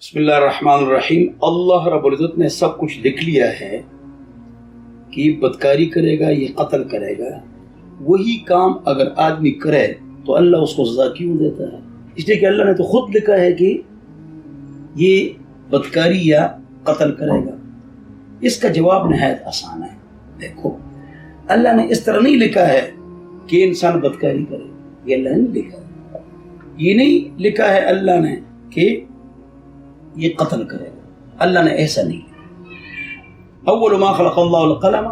بسم اللہ الرحمن الرحیم۔ اللہ رب العزت نے سب کچھ لکھ لیا ہے کہ یہ بدکاری کرے گا، یہ قتل کرے گا۔ وہی کام اگر آدمی کرے تو اللہ اس کو سزا کیوں دیتا ہے؟ اس لیے کہ اللہ نے تو خود لکھا ہے کہ یہ بدکاری یا قتل کرے گا۔ اس کا جواب نہایت آسان ہے۔ دیکھو، اللہ نے اس طرح نہیں لکھا ہے کہ انسان بدکاری کرے، یہ اللہ نے لکھا ہے۔ یہ نہیں لکھا ہے اللہ نے کہ یہ قتل کرے گا، اللہ نے ایسا نہیں لکھا۔ اول ما خلق اللہ القلم،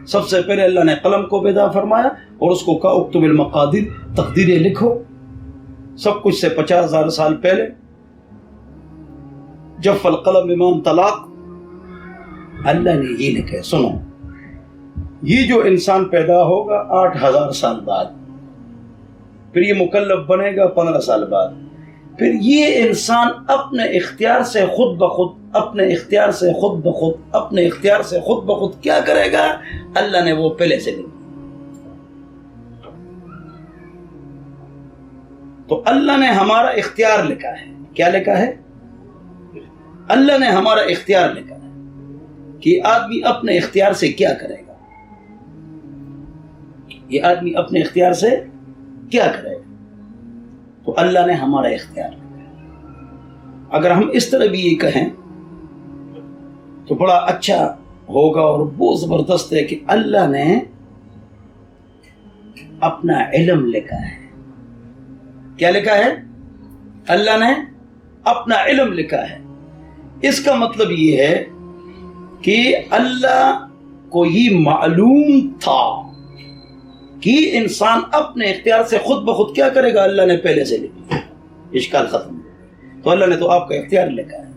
سب سے پہلے اللہ نے قلم کو پیدا فرمایا اور اس کو کہا اکتب المقادیر، تقدیریں لکھو۔ سب کچھ سے 50,000 سال پہلے جف القلم بما طلاق، اللہ نے یہ لکھا ہے۔ سنو، یہ جو انسان پیدا ہوگا 8,000 سال بعد، پھر یہ مکلف بنے گا 15 سال بعد، پھر یہ انسان اپنے اختیار سے خود بخود کیا کرے گا؟ اللہ نے وہ پہلے سے لکھا۔ تو اللہ نے ہمارا اختیار لکھا ہے۔ کیا لکھا ہے؟ اللہ نے ہمارا اختیار لکھا ہے کہ آدمی اپنے اختیار سے کیا کرے گا، یہ آدمی اپنے اختیار سے کیا کرے گا۔ تو اللہ نے ہمارا اختیار لکھا۔ اگر ہم اس طرح بھی یہ کہیں تو بڑا اچھا ہوگا اور بہت زبردست ہے کہ اللہ نے اپنا علم لکھا ہے۔ کیا لکھا ہے؟ اللہ نے اپنا علم لکھا ہے۔ اس کا مطلب یہ ہے کہ اللہ کو یہ معلوم تھا کہ انسان اپنے اختیار سے خود بخود کیا کرے گا، اللہ نے پہلے سے لکھا۔ اشکال ختم۔ تو اللہ نے تو آپ کا اختیار لکھا ہے،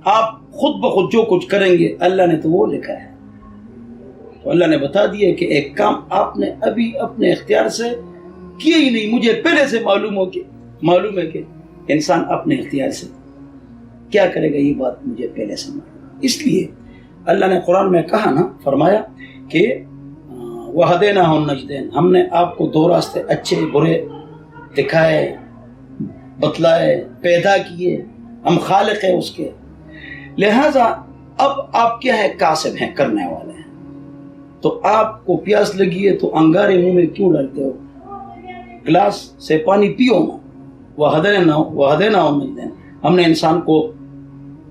آپ خود بخود جو کچھ کریں گے اللہ نے تو وہ لکھا ہے۔ تو اللہ نے بتا دیا کہ ایک کام آپ نے ابھی اپنے اختیار سے کیا ہی نہیں، مجھے پہلے سے معلوم ہے کہ انسان اپنے اختیار سے کیا کرے گا، یہ بات مجھے پہلے سے معلوم۔ اس لیے اللہ نے قرآن میں کہا نا، فرمایا کہ وَهَدَيْنَاهُ النَّجْدَيْنِ، ہم نے آپ کو دو راستے اچھے برے دکھائے، بتلائے، پیدا کیے، ہم خالق ہیں اس کے۔ لہذا اب آپ کیا ہے؟ کاسب ہیں، کرنے والے ہیں۔ تو آپ کو پیاس لگی ہے تو انگارے منہ میں کیوں ڈالتے ہو؟ گلاس سے پانی پیو نا۔ وَهَدَيْنَاهُ النَّجْدَيْنِ، ہم نے انسان کو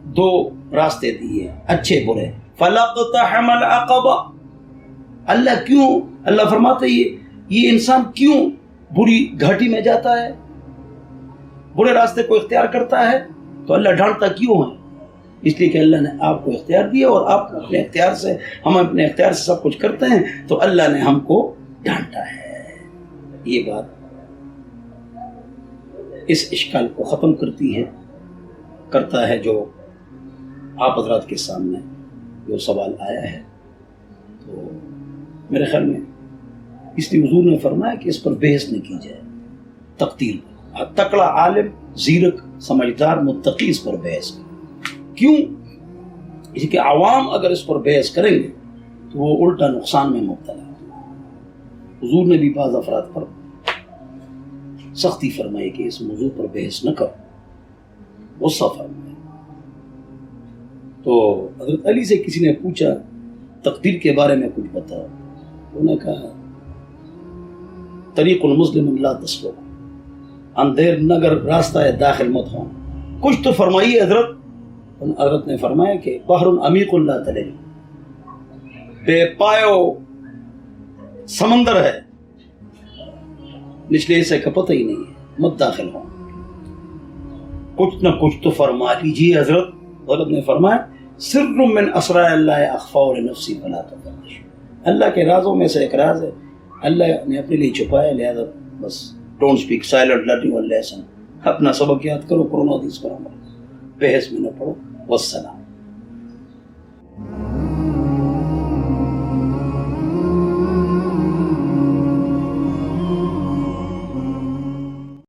دو راستے دیے، اچھے برے۔ فَلَقْتَحَمَ الْعَقَبَةَ، اللہ فرماتے یہ انسان کیوں بری گھاٹی میں جاتا ہے، برے راستے کو اختیار کرتا ہے؟ تو اللہ ڈانٹتا کیوں ہے؟ اس لیے کہ اللہ نے آپ کو اختیار دیا اور آپ اپنے اختیار سے، ہم اپنے اختیار سے سب کچھ کرتے ہیں، تو اللہ نے ہم کو ڈانٹا ہے۔ یہ بات اس اشکال کو ختم کرتا ہے جو آپ حضرات کے سامنے جو سوال آیا ہے۔ تو میرے خیال میں اس لیے حضور نے فرمایا کہ اس پر بحث نہ کی جائے، تقدیر پر۔ تکڑا عالم، زیرک، سمجھدار، متقی اس پر بحث کرے۔ کیوں؟ اس کہ عوام اگر اس پر بحث کریں گے تو وہ الٹا نقصان میں مبتلا ہے۔ حضور نے بھی بعض افراد پر سختی فرمائی کہ اس موضوع پر بحث نہ کرو، غصہ فرمایا۔ تو حضرت علی سے کسی نے پوچھا تقدیر کے بارے میں کچھ بتاؤ، انہوں نے کہا طریق المسلم لا تسلک، اندھیر نگر راستہ داخل مت ہوں۔ کچھ تو فرمائیے حضرت نے فرمایا کہ بحر عمیق لا تلج، بے پایو سمندر ہے، نچلے حصے کا پتہ ہی نہیں ہے، مت داخل ہوں۔ کچھ نہ کچھ تو فرما لیجیے۔ حضرت نے فرمایا سر من اسرار اللہ اخفاء لنفسی فلا تفتش، اللہ کے رازوں میں سے ایک راز ہے، اللہ نے اپنے لیے چھپایا، لہذا بس ڈونٹ اسپیک سائلنٹ، لرننگ اور لیسن، اپنا سبق یاد کرو، قرآن حدیث پر عمل، بحث میں نہ پڑھو۔ والسلام۔